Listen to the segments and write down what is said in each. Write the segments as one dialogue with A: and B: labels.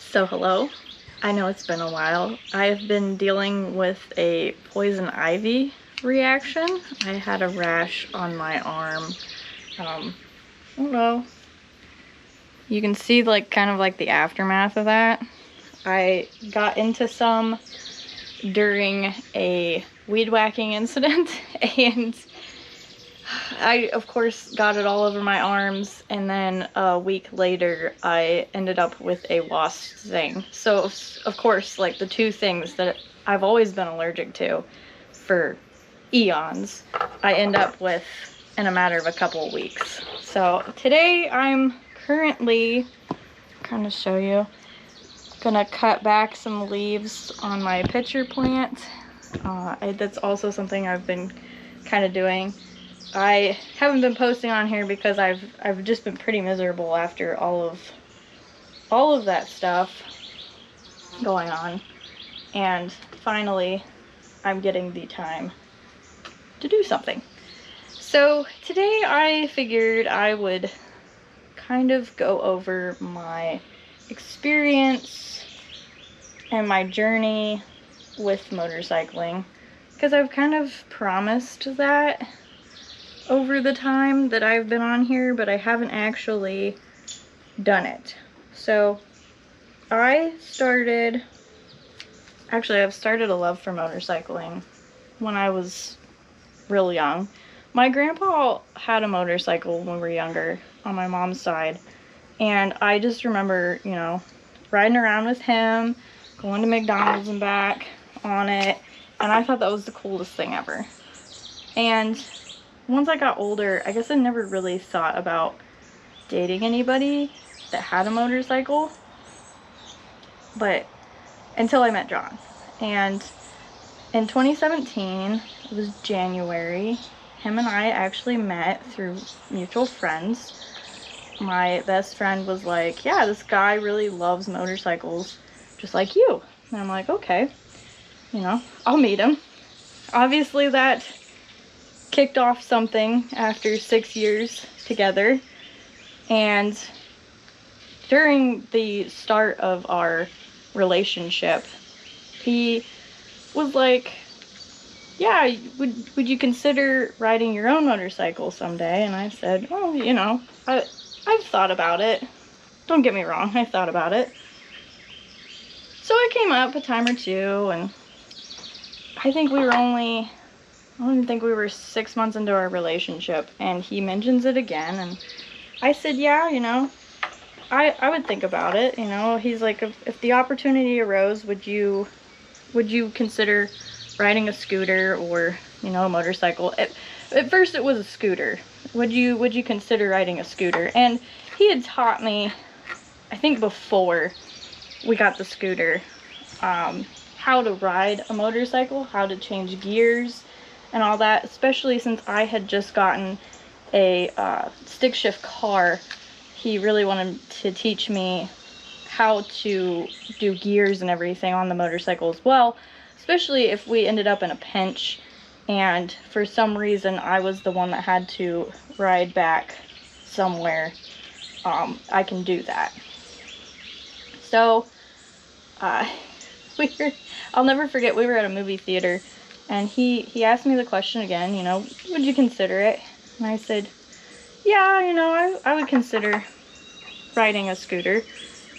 A: So hello, I know it's been a while. I've been dealing with a poison ivy reaction. I had a rash on my arm. I don't know. You can see kind of like the aftermath of that. I got into some during a weed whacking incident and I, of course, got it all over my arms, and then a week later, I ended up with a wasp sting. So, of course, like the two things that I've always been allergic to for eons, I end up with in a matter of a couple of weeks. So, today I'm currently, kind of show you, gonna cut back some leaves on my pitcher plant. That's also something I've been kind of doing. I haven't been posting on here because I've just been pretty miserable after all of that stuff going on, and finally I'm getting the time to do something. So today I figured I would kind of go over my experience and my journey with motorcycling, because I've kind of promised that over the time that I've been on here, but I haven't actually done it. So I've started a love for motorcycling when I was real young. My grandpa had a motorcycle when we were younger on my mom's side, and I just remember, riding around with him, going to McDonald's and back on it, and I thought that was the coolest thing ever. And once I got older, I guess I never really thought about dating anybody that had a motorcycle, but until I met John. And in 2017, it was January, him and I actually met through mutual friends. My best friend was like, yeah, this guy really loves motorcycles, just like you. And I'm like, okay, I'll meet him. Obviously that kicked off something after 6 years together, and during the start of our relationship, he was like, yeah, would you consider riding your own motorcycle someday? And I said, well, I've thought about it. Don't get me wrong, I thought about it. So it came up a time or two, and I don't even think we were 6 months into our relationship, and he mentions it again, and I said, yeah, I would think about it. He's like, if the opportunity arose, would you consider riding a scooter or, a motorcycle? At first it was a scooter. Would you consider riding a scooter? And he had taught me, I think before we got the scooter, how to ride a motorcycle, how to change gears, and all that, especially since I had just gotten a stick shift car. He really wanted to teach me how to do gears and everything on the motorcycle as well, especially if we ended up in a pinch and for some reason I was the one that had to ride back somewhere. I can do that. So I'll never forget, we were at a movie theater, and he asked me the question again, would you consider it? And I said, yeah, I would consider riding a scooter.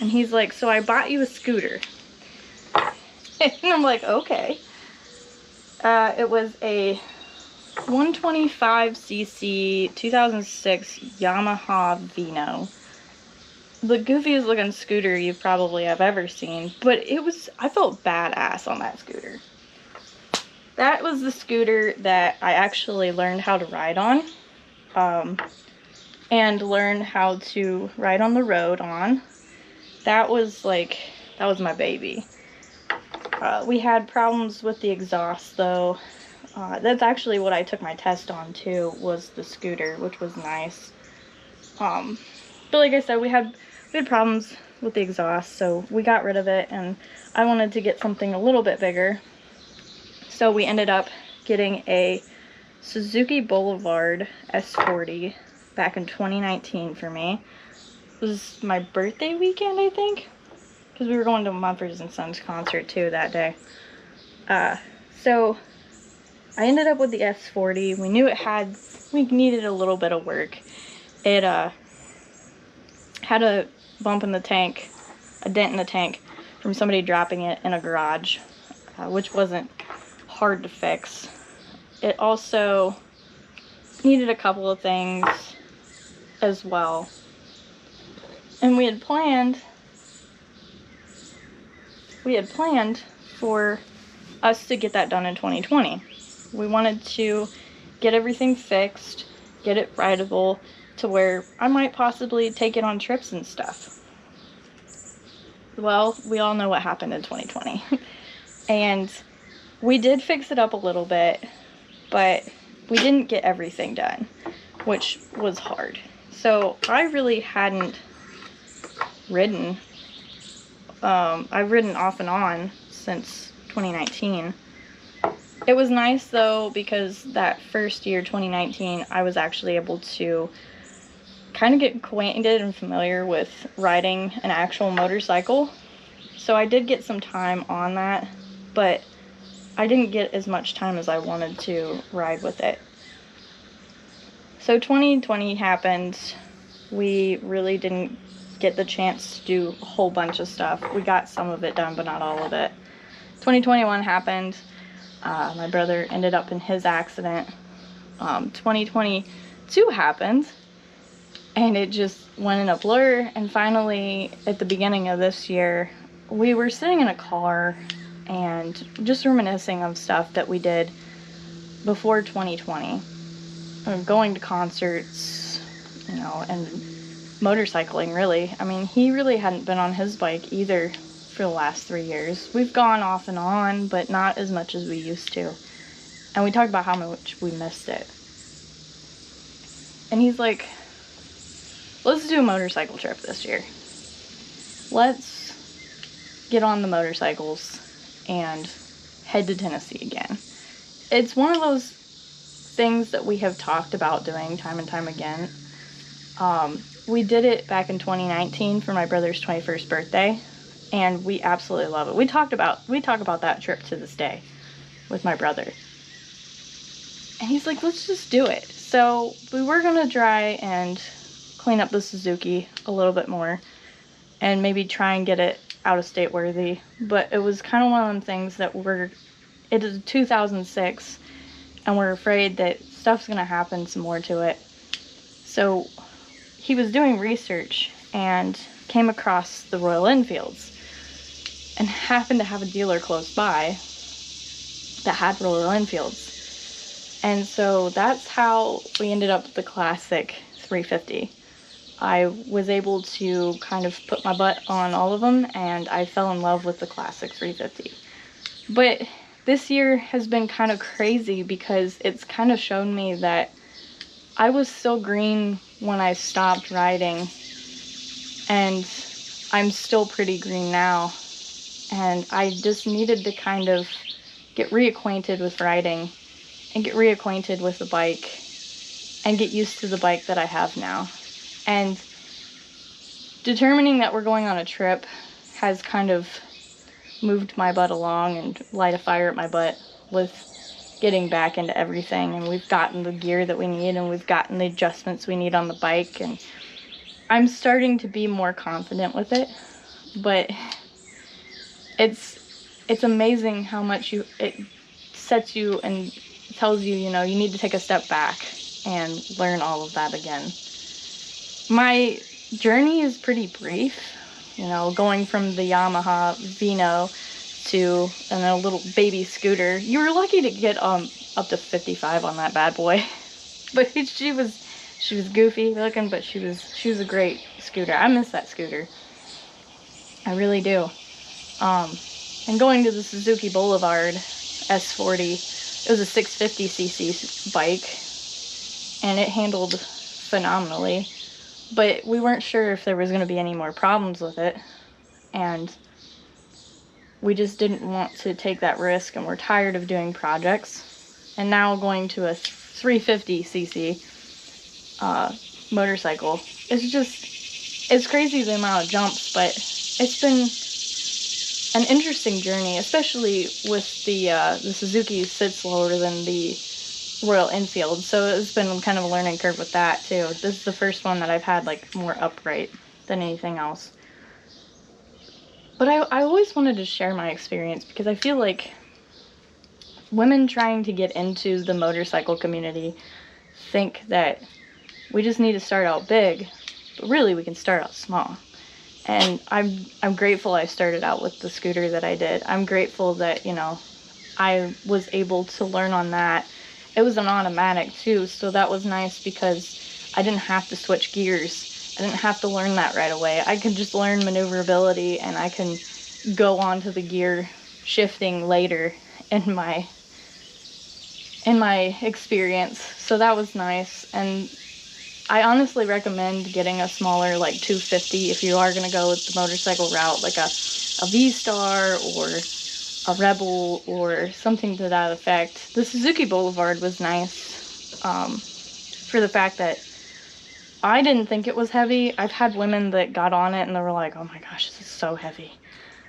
A: And he's like, so I bought you a scooter. And I'm like, okay. It was a 125cc 2006 Yamaha Vino. The goofiest looking scooter you probably have ever seen, but I felt badass on that scooter. That was the scooter that I actually learned how to ride on, and learned how to ride on the road on. That was my baby. We had problems with the exhaust though. That's actually what I took my test on too, was the scooter, which was nice. But like I said, we had problems with the exhaust, so we got rid of it, and I wanted to get something a little bit bigger. So we ended up getting a Suzuki Boulevard S40 back in 2019 for me. It was my birthday weekend, I think. because we were going to a Mumford & Sons concert too that day. So I ended up with the S40. We knew we needed a little bit of work. It had a bump in the tank, a dent in the tank from somebody dropping it in a garage, which wasn't hard to fix. It also needed a couple of things as well. And we had planned for us to get that done in 2020. We wanted to get everything fixed, get it rideable to where I might possibly take it on trips and stuff. Well, we all know what happened in 2020. And we did fix it up a little bit, but we didn't get everything done, which was hard. So I really hadn't ridden. I've ridden off and on since 2019. It was nice though, because that first year, 2019, I was actually able to kind of get acquainted and familiar with riding an actual motorcycle. So I did get some time on that, but I didn't get as much time as I wanted to ride with it. So 2020 happened. We really didn't get the chance to do a whole bunch of stuff. We got some of it done, but not all of it. 2021 happened. My brother ended up in his accident. 2022 happened, and it just went in a blur. And finally, at the beginning of this year, we were sitting in a car and just reminiscing of stuff that we did before 2020. Going to concerts, and motorcycling, really. I mean, he really hadn't been on his bike either for the last 3 years. We've gone off and on, but not as much as we used to. And we talked about how much we missed it. And he's like, let's do a motorcycle trip this year. Let's get on the motorcycles and head to Tennessee again. It's one of those things that we have talked about doing time and time again. We did it back in 2019 for my brother's 21st birthday, and we absolutely love it. We talk about that trip to this day with my brother. And he's like, let's just do it. So we were going to try and clean up the Suzuki a little bit more and maybe try and get it out of state worthy. But it was kind of one of them things that it is 2006, and we're afraid that stuff's going to happen some more to it. So he was doing research and came across the Royal Enfields and happened to have a dealer close by that had Royal Enfields. And so that's how we ended up with the Classic 350. I was able to kind of put my butt on all of them, and I fell in love with the Classic 350. But this year has been kind of crazy because it's kind of shown me that I was still green when I stopped riding, and I'm still pretty green now. And I just needed to kind of get reacquainted with riding and get reacquainted with the bike and get used to the bike that I have now. And determining that we're going on a trip has kind of moved my butt along and light a fire at my butt with getting back into everything. And we've gotten the gear that we need, and we've gotten the adjustments we need on the bike, and I'm starting to be more confident with it. But it's amazing how much it sets you and tells you, you need to take a step back and learn all of that again. My journey is pretty brief, going from the Yamaha Vino to a little baby scooter. You were lucky to get up to 55 on that bad boy. But she was goofy looking, but she was a great scooter. I miss that scooter. I really do. And going to the Suzuki Boulevard S40, it was a 650cc bike, and it handled phenomenally. But we weren't sure if there was going to be any more problems with it, and we just didn't want to take that risk, and we're tired of doing projects. And now going to a 350cc motorcycle, it's crazy the amount of jumps, but it's been an interesting journey, especially with the Suzuki sits lower than the Royal Enfield, so it's been kind of a learning curve with that too. This is the first one that I've had like more upright than anything else. But I always wanted to share my experience because I feel like women trying to get into the motorcycle community think that we just need to start out big, but really we can start out small. And I'm grateful I started out with the scooter that I did. I'm grateful that, you know, I was able to learn on that. It was an automatic too, so that was nice because I didn't have to switch gears. I didn't have to learn that right away. I could just learn maneuverability and I can go on to the gear shifting later in my experience. So that was nice. And I honestly recommend getting a smaller, like 250, if you are going to go with the motorcycle route, like a V-Star or a Rebel or something to that effect. The Suzuki Boulevard was nice for the fact that I didn't think it was heavy. I've had women that got on it and they were like, oh my gosh, this is so heavy.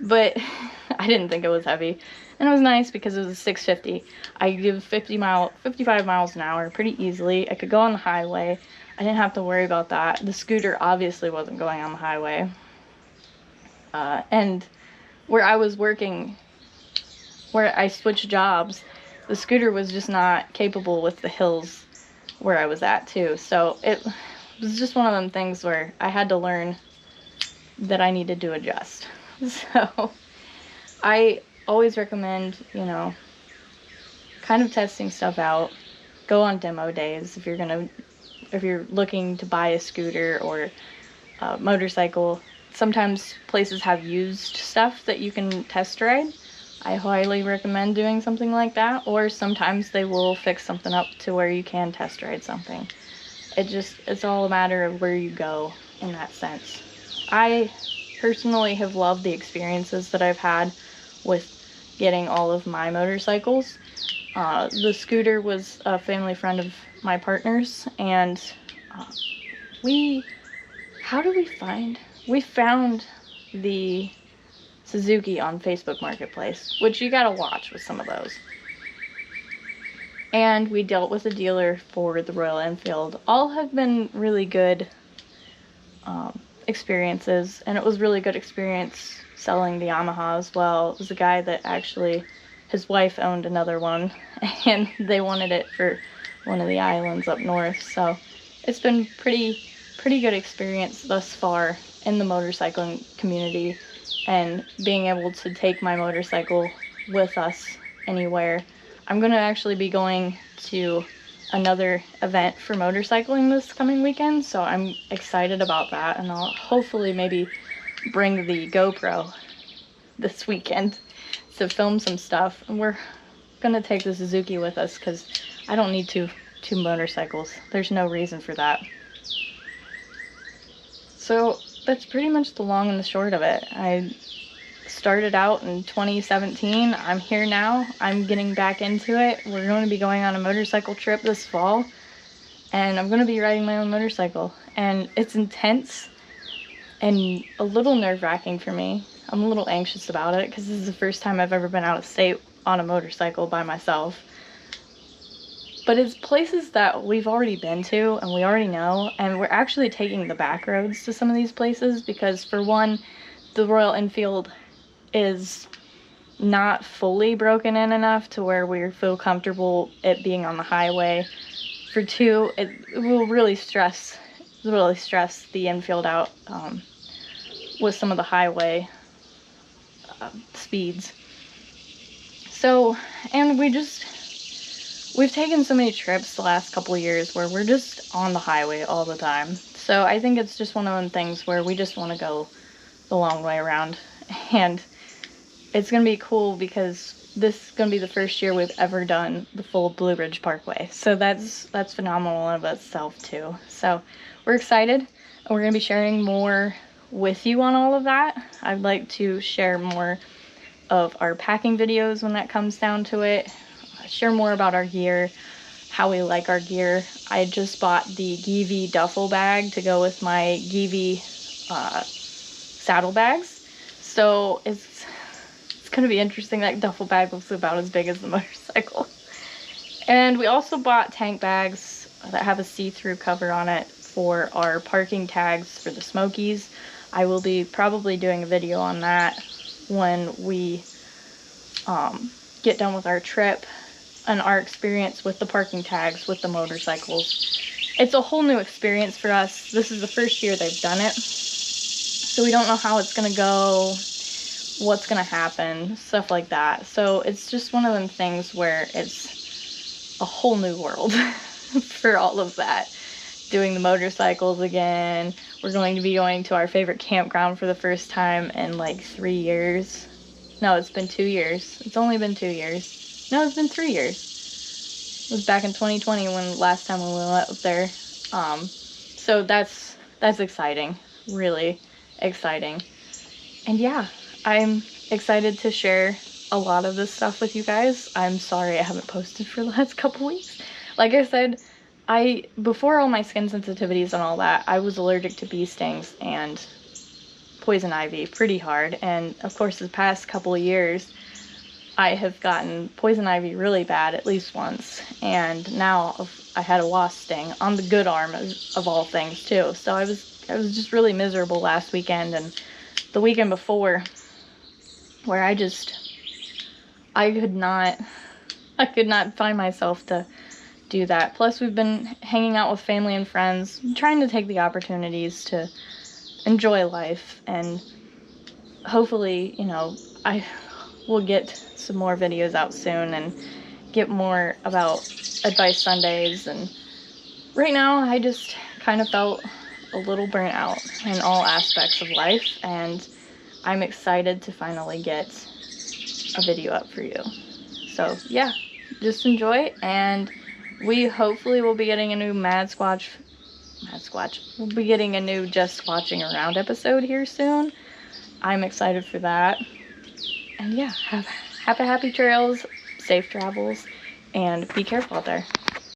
A: But I didn't think it was heavy. And it was nice because it was a 650. I did 55 miles an hour pretty easily. I could go on the highway. I didn't have to worry about that. The scooter obviously wasn't going on the highway. And where I was working, where I switched jobs, the scooter was just not capable with the hills where I was at too. So it was just one of them things where I had to learn that I needed to adjust. So I always recommend, you know, kind of testing stuff out. Go on demo days if you're looking to buy a scooter or a motorcycle. Sometimes places have used stuff that you can test ride. I highly recommend doing something like that, or sometimes they will fix something up to where you can test ride something. It's all a matter of where you go in that sense. I personally have loved the experiences that I've had with getting all of my motorcycles. The scooter was a family friend of my partner's, and we found the Suzuki on Facebook Marketplace, which you gotta watch with some of those. And we dealt with a dealer for the Royal Enfield. All have been really good experiences, and it was really good experience selling the Yamaha as well. It was a guy that actually, his wife owned another one, and they wanted it for one of the islands up north. So it's been pretty good experience thus far in the motorcycling community, and being able to take my motorcycle with us anywhere. I'm going to actually be going to another event for motorcycling this coming weekend, so I'm excited about that, and I'll hopefully maybe bring the GoPro this weekend to film some stuff. And we're going to take the Suzuki with us because I don't need two motorcycles. There's no reason for that. So that's pretty much the long and the short of it. I started out in 2017. I'm here now. I'm getting back into it. We're going to be going on a motorcycle trip this fall, and I'm going to be riding my own motorcycle. And it's intense and a little nerve-wracking for me. I'm a little anxious about it because this is the first time I've ever been out of state on a motorcycle by myself. But it's places that we've already been to and we already know, and we're actually taking the back roads to some of these places because, for one, the Royal Enfield is not fully broken in enough to where we feel comfortable it being on the highway. For two, it will really stress the Enfield out with some of the highway speeds. So, and we've taken so many trips the last couple of years where we're just on the highway all the time. So I think it's just one of those things where we just want to go the long way around. And it's going to be cool because this is going to be the first year we've ever done the full Blue Ridge Parkway. So that's phenomenal in of itself too. So we're excited, and we're going to be sharing more with you on all of that. I'd like to share more of our packing videos when that comes down to it. Share more about our gear, how we like our gear. I just bought the Givi duffel bag to go with my Givi saddlebags. So going to be interesting. That duffel bag was about as big as the motorcycle. And we also bought tank bags that have a see-through cover on it for our parking tags for the Smokies. I will be probably doing a video on that when we get done with our trip and our experience with the parking tags with the motorcycles. It's a whole new experience for us. This is the first year they've done it, so we don't know how it's gonna go, what's gonna happen, stuff like that. So it's just one of them things where it's a whole new world for all of that. Doing the motorcycles again. We're going to be going to our favorite campground for the first time in like 3 years. No, it's been 2 years. It's only been 2 years. No, it's been 3 years. It was back in 2020 when last time when we went up there. So that's exciting. Really exciting. And yeah, I'm excited to share a lot of this stuff with you guys. I'm sorry I haven't posted for the last couple weeks. Like I said, before all my skin sensitivities and all that, I was allergic to bee stings and poison ivy pretty hard. And of course, the past couple of years, I have gotten poison ivy really bad at least once. And now I had a wasp sting on the good arm of all things too. So I was just really miserable last weekend and the weekend before, where I could not find myself to do that. Plus, we've been hanging out with family and friends, trying to take the opportunities to enjoy life, and hopefully, you know, I will get some more videos out soon and get more about Advice Sundays. And right now, I just kind of felt a little burnt out in all aspects of life, and I'm excited to finally get a video up for you. So yeah, just enjoy, and we hopefully will be getting a new we'll be getting a new Just Squatching Around episode here soon. I'm excited for that. And yeah, have happy trails, safe travels, and be careful out there.